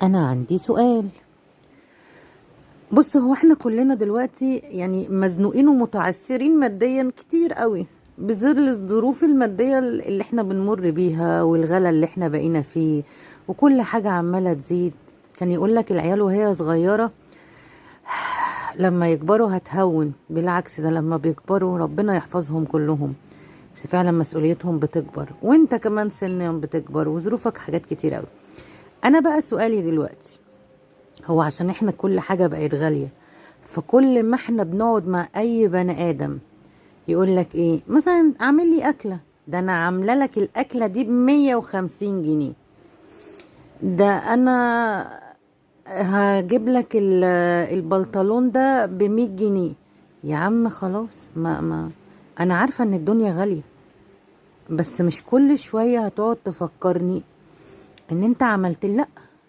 أنا عندي سؤال. بص، هو احنا كلنا دلوقتي يعني مزنوقين ومتعثرين ماديا كتير قوي بظل الظروف المادية اللي احنا بنمر بيها والغلا اللي احنا بقينا فيه، وكل حاجة عمالة تزيد. كان يقولك العيال وهي صغيرة لما يكبروا هتهون، بالعكس ده لما بيكبروا ربنا يحفظهم كلهم، بس فعلا مسؤوليتهم بتكبر وانت كمان سنهم بتكبر وظروفك حاجات كتير قوي. انا بقى سؤالي دلوقتي، هو عشان احنا كل حاجة بقت غالية، فكل ما احنا بنقعد مع اي بني ادم يقول لك ايه مثلا، اعمل لي اكلة، ده انا عاملة لك الاكلة دي ب150 جنيه، ده انا هجيب لك البنطلون ده ب100 جنيه. يا عم خلاص، ما انا عارفة ان الدنيا غالية، بس مش كل شوية هتقعد تفكرني ان انت عملت لا.